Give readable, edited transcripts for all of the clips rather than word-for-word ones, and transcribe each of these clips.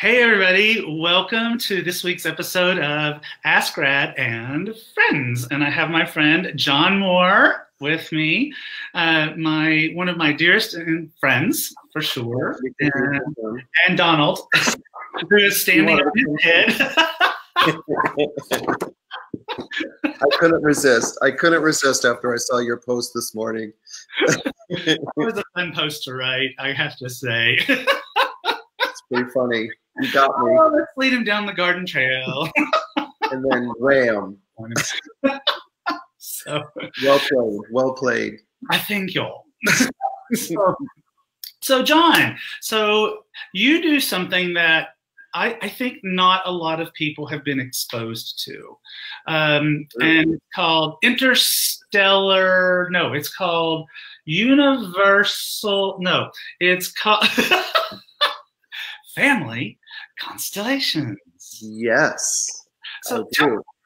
Hey everybody, welcome to this week's episode of Ask Rad and Friends. And I have my friend John Moore with me, one of my dearest friends for sure, and Donald, who is standing on his head. I couldn't resist. I couldn't resist after I saw your post this morning. It was a fun post to write, I have to say. It's pretty funny. You got me. Oh, let's lead him down the garden trail. And then wham. So, well played. Well played. I thank y'all. So John, so you do something that I think not a lot of people have been exposed to. And it's called it's called universal, no, it's called family constellations. Yes. So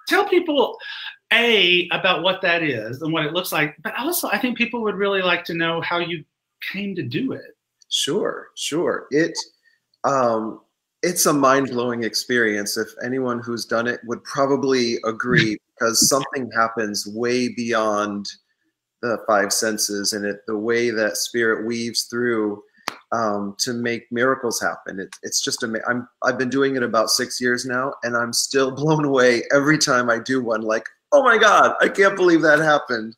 tell people, about what that is and what it looks like, but also I think people would really like to know how you came to do it. Sure. It's a mind-blowing experience. If anyone who's done it would probably agree, because something happens way beyond the five senses, and the way that spirit weaves through to make miracles happen. It's just amazing. I've been doing it about 6 years now, and I'm still blown away every time I do one. Like, oh my God, I can't believe that happened.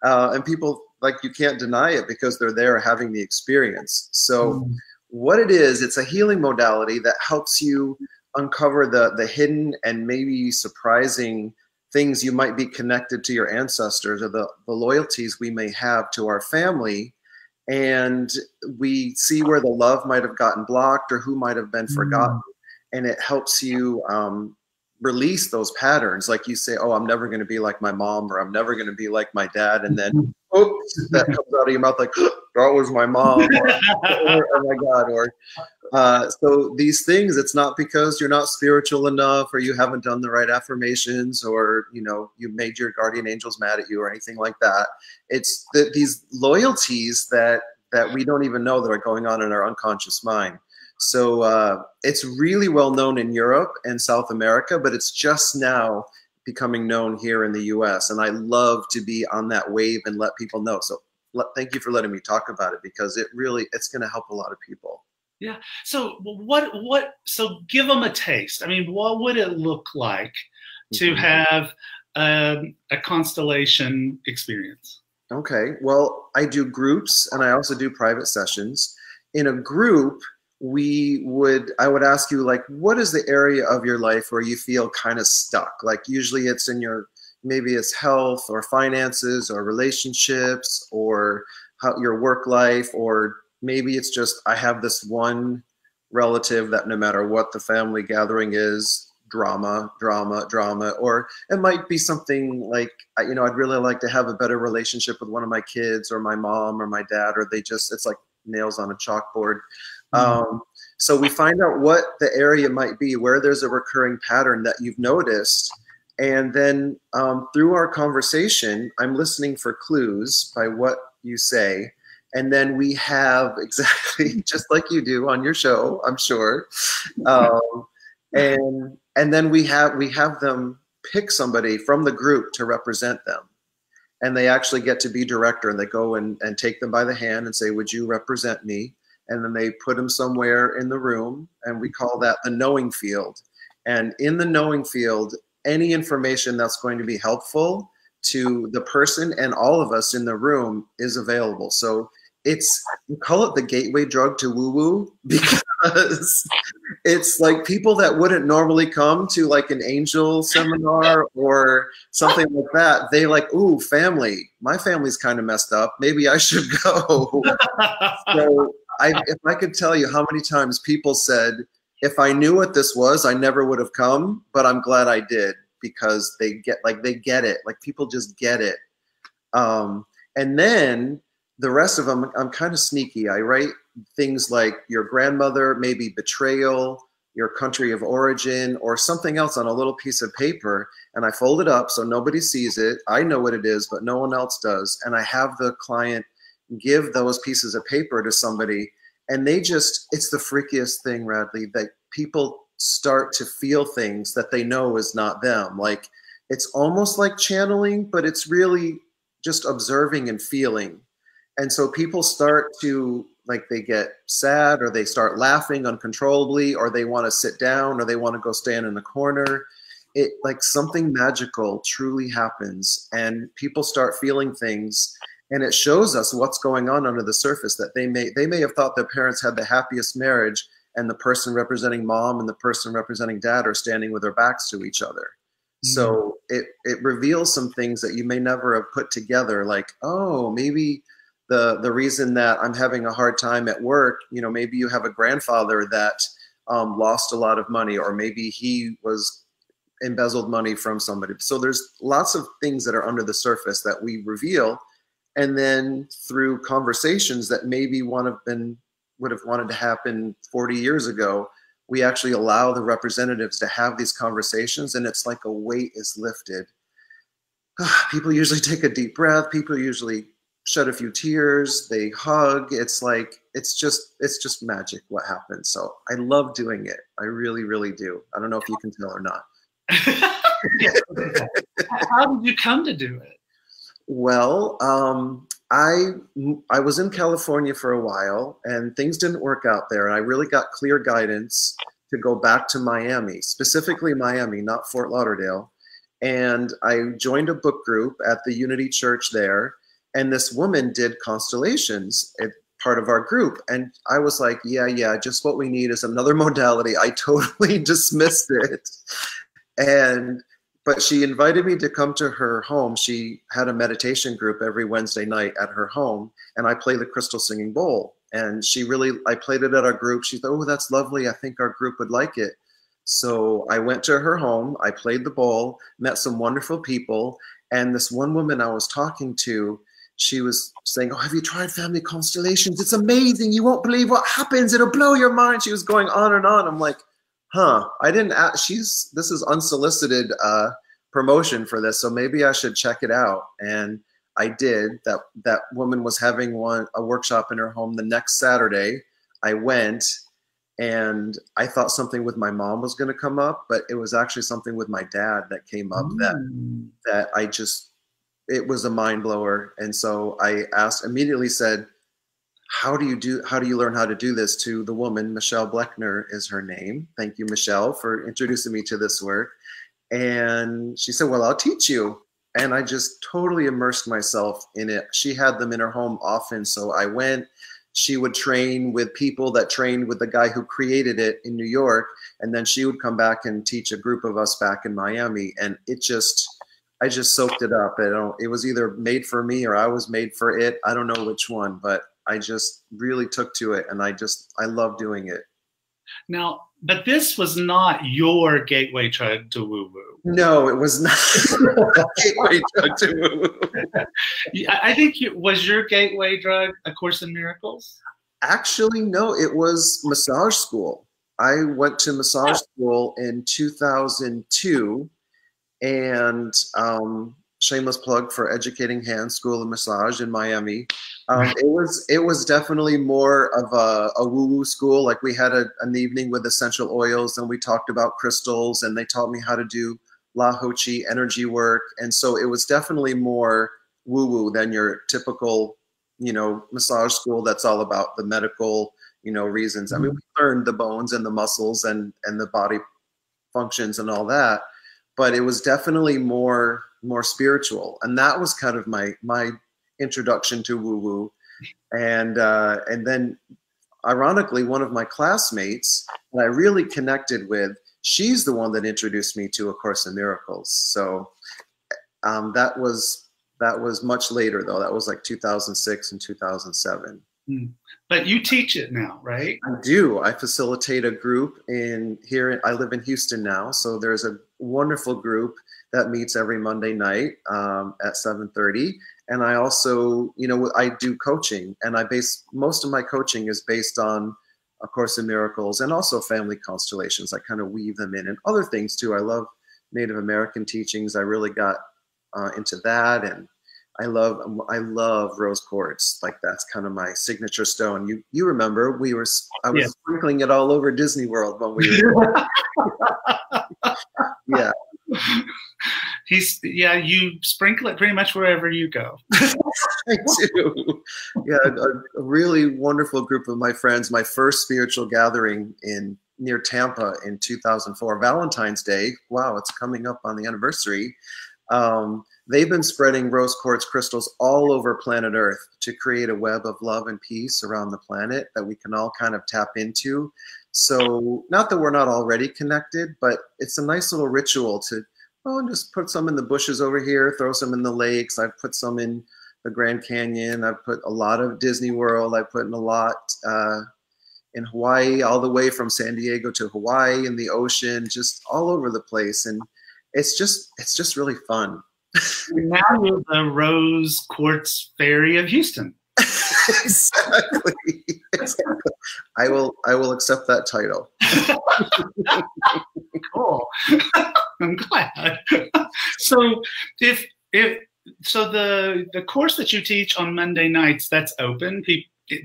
And people, like, you can't deny it because they're there having the experience. So what it is, it's a healing modality that helps you uncover the hidden and maybe surprising things you might be connected to your ancestors, or the loyalties we may have to our family. And we see where the love might have gotten blocked or who might have been forgotten. And it helps you release those patterns. Like you say, oh, I'm never going to be like my mom, or I'm never going to be like my dad. And then, oops, that comes out of your mouth like, that was my mom. Or, oh my God. Or so these things, it's not because you're not spiritual enough, or you haven't done the right affirmations, or, you know, you made your guardian angels mad at you or anything like that. It's these loyalties that we don't even know that are going on in our unconscious mind. So it's really well known in Europe and South America, but it's just now becoming known here in the US. And I love to be on that wave and let people know. So thank you for letting me talk about it, because it's going to help a lot of people. Yeah. So so give them a taste. I mean, what would it look like to have a constellation experience? Okay. Well, I do groups, and I also do private sessions. In a group, I would ask you, like, what is the area of your life where you feel kind of stuck? Like, usually it's in maybe it's health or finances or relationships, or your work life, or maybe it's just, I have this one relative that no matter what the family gathering is, drama, or it might be something like, you know, I'd really like to have a better relationship with one of my kids, or my mom or my dad, or it's like nails on a chalkboard. So we find out what the area might be, where there's a recurring pattern that you've noticed. And then through our conversation, I'm listening for clues by what you say. And then we have exactly just like you do on your show, I'm sure. And then we have them pick somebody from the group to represent them. And they actually get to be director, and they go and take them by the hand and say, would you represent me? And then they put them somewhere in the room, and we call that the knowing field. And in the knowing field, any information that's going to be helpful to the person and all of us in the room is available. So we call it the gateway drug to woo-woo, because it's like people that wouldn't normally come to like an angel seminar or something like that. They like, ooh, family. My family's kind of messed up. Maybe I should go. So if I could tell you how many times people said, if I knew what this was, I never would have come, but I'm glad I did, because they get it. Like, people just get it. And then the rest of them, I'm kind of sneaky. I write things like your grandmother, maybe betrayal, your country of origin, or something else on a little piece of paper, and I fold it up so nobody sees it. I know what it is, but no one else does. And I have the client give those pieces of paper to somebody, and they just, it's the freakiest thing, Radley, that people start to feel things that they know is not them. Like, it's almost like channeling, but it's really just observing and feeling. And so people start to, like, they get sad, or they start laughing uncontrollably, or they want to sit down, or they want to go stand in the corner. It, like, something magical truly happens, and people start feeling things, and it shows us what's going on under the surface, that they may have thought their parents had the happiest marriage, and the person representing mom and the person representing dad are standing with their backs to each other. So it reveals some things that you may never have put together, like, oh, maybe the reason that I'm having a hard time at work, you know, maybe you have a grandfather that lost a lot of money, or maybe he was embezzled money from somebody. So there's lots of things that are under the surface that we reveal. And then through conversations that maybe would have wanted to happen 40 years ago, we actually allow the representatives to have these conversations, and it's like a weight is lifted. People usually take a deep breath. People usually shed a few tears. They hug. It's like, it's just magic what happens. So I love doing it. I really, really do. I don't know if you can tell or not. How did you come to do it? Well, I was in California for a while, and things didn't work out there. And I really got clear guidance to go back to Miami, specifically Miami, not Fort Lauderdale. And I joined a book group at the Unity Church there. And this woman did constellations at part of our group. And I was like, yeah, just what we need is another modality. I totally dismissed it. But she invited me to come to her home. She had a meditation group every Wednesday night at her home, and I play the crystal singing bowl. And I played it at our group. She thought, oh, that's lovely. I think our group would like it. So I went to her home. I played the bowl, met some wonderful people. And this one woman I was talking to, she was saying, oh, have you tried family constellations? It's amazing. You won't believe what happens. It'll blow your mind. She was going on and on. I'm like, I didn't ask. This is unsolicited promotion for this, so maybe I should check it out. And I did. That woman was having a workshop in her home the next Saturday. I went, and I thought something with my mom was going to come up, but it was actually something with my dad that came up that I just, it was a mind blower. And so I immediately said, how do you learn how to do this, to the woman? Michelle Bleckner is her name. Thank you, Michelle, for introducing me to this work. And she said, well, I'll teach you. And I just totally immersed myself in it. She had them in her home often. So I went. She would train with people that trained with the guy who created it in New York. And then she would come back and teach a group of us back in Miami. And I just soaked it up. It was either made for me or I was made for it. I don't know which one, but I just really took to it, and I love doing it. Now, but this was not your gateway drug to woo-woo. No, it was not a gateway drug to woo-woo. I think was your gateway drug A Course in Miracles? Actually, no, it was massage school. I went to massage school in 2002, and shameless plug for Educating Hands School of Massage in Miami. It was definitely more of a woo-woo school. Like, we had an evening with essential oils, and we talked about crystals, and they taught me how to do La Ho Chi energy work. And so it was definitely more woo-woo than your typical, massage school that's all about the medical, reasons. I mean, we learned the bones and the muscles and the body functions and all that, but it was definitely more spiritual. And that was kind of my introduction to woo-woo. And then ironically, one of my classmates that I really connected with, she's the one that introduced me to A Course in Miracles. So that was much later, though. That was like 2006 and 2007. But you teach it now, right? I do. I facilitate a group I live in Houston now. So there's a wonderful group that meets every Monday night at 7:30. And I also, I do coaching, and most of my coaching is based on A Course in Miracles and also family constellations. I kind of weave them in and other things too. I love Native American teachings. I really got into that, and I love rose quartz. Like that's kind of my signature stone. You remember I was sprinkling it all over Disney World when we were. Yeah. You sprinkle it pretty much wherever you go. I do. Yeah, a really wonderful group of my friends. My first spiritual gathering near Tampa in 2004, Valentine's Day. Wow, it's coming up on the anniversary. They've been spreading rose quartz crystals all over planet Earth to create a web of love and peace around the planet that we can all kind of tap into. So not that we're not already connected, but it's a nice little ritual to just put some in the bushes over here, throw some in the lakes. I've put some in the Grand Canyon. I've put a lot of Disney World. I put in a lot in Hawaii, all the way from San Diego to Hawaii, in the ocean, just all over the place. And it's just really fun. Now you're the rose quartz fairy of Houston. Exactly. I will accept that title. Cool. I'm glad. So so the course that you teach on Monday nights, that's open.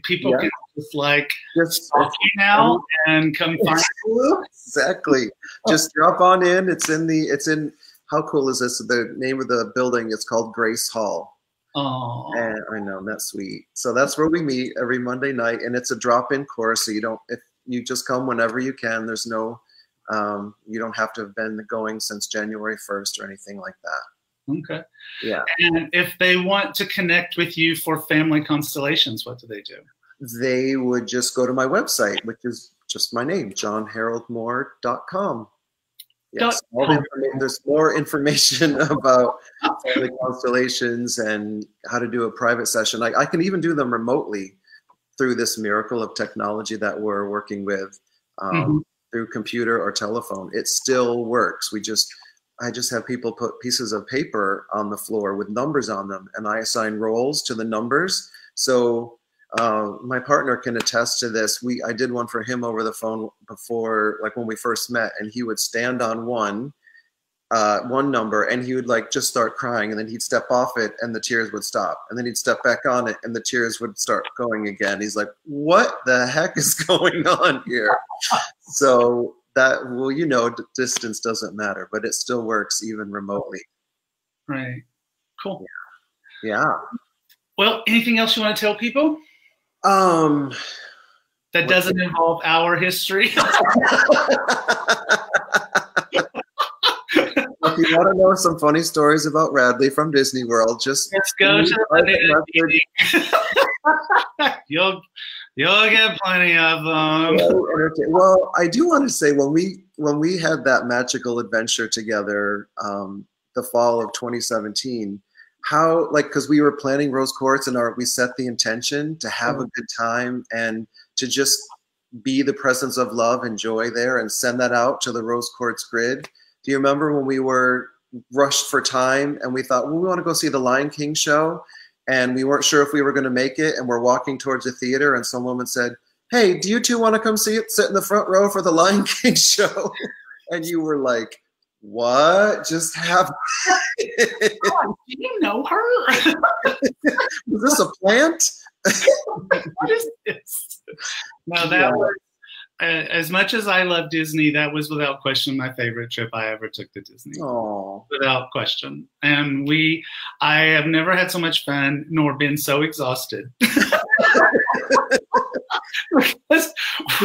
People can just talk to you now and come find you. Exactly. Just drop on in. It's in how cool is this? The name of the building is called Grace Hall. Oh, and I know, that's sweet. So that's where we meet every Monday night, and it's a drop-in course. So if you just come whenever you can. There's no, you don't have to have been going since January 1st or anything like that. Okay. Yeah. And if they want to connect with you for family constellations, what do they do? They would just go to my website, which is just my name, johnharoldmoore.com. Yes, there's more information about family constellations and how to do a private session. I can even do them remotely through this miracle of technology that we're working with through computer or telephone. It still works. I just have people put pieces of paper on the floor with numbers on them, and I assign roles to the numbers. So my partner can attest to this. I did one for him over the phone before, like when we first met, and he would stand on one number, and he would just start crying, and then he'd step off it and the tears would stop, and then he'd step back on it and the tears would start going again. He's like, what the heck is going on here? So that, distance doesn't matter, but it still works even remotely. Right. Cool. Yeah. Well, anything else you want to tell people? That doesn't involve our history. If you want to know some funny stories about Radley from Disney World, let's go to the You'll get plenty of them. Well, I do want to say when we had that magical adventure together, the fall of 2017. How, because we were planning rose quartz, and we set the intention to have a good time and to just be the presence of love and joy there and send that out to the rose quartz grid. Do you remember when we were rushed for time and we thought, well, we want to go see the Lion King show, and we weren't sure if we were going to make it, and we're walking towards the theater and some woman said, hey, do you two want to come sit in the front row for the Lion King show? And you were like, what just happened? Oh, do you know her? Was this a plant? What is this? No, that was, as much as I love Disney, that was without question my favorite trip I ever took to Disney. Oh, without question. And I have never had so much fun nor been so exhausted. Because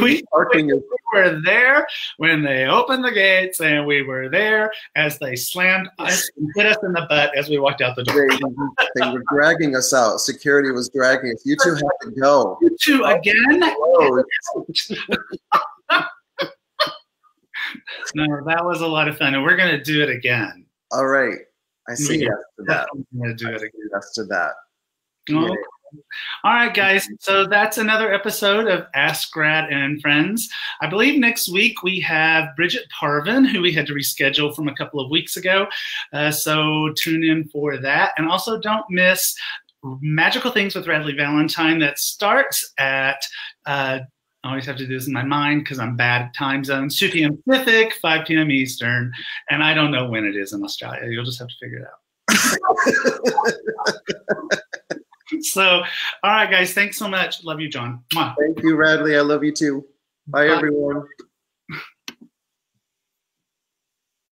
we were there when they opened the gates, and we were there as they slammed us and hit us in the butt as we walked out the door. They were dragging us out. Security was dragging us. You two have to go. You two again? No, that was a lot of fun, and we're going to do it again. All right. I say yes to that. I'm going to do it again. Yes to that. Oh. All right, guys. So that's another episode of Ask Rad and Friends. I believe next week we have Bridget Parvin, who we had to reschedule from a couple of weeks ago. So tune in for that. And also don't miss Magical Things with Radley Valentine that starts at, I always have to do this in my mind because I'm bad at time zones, 2 p.m. Pacific, 5 p.m. Eastern. And I don't know when it is in Australia. You'll just have to figure it out. So, all right, guys, thanks so much. Love you, John. Mwah. Thank you, Radley. I love you too. Bye. Bye. Everyone.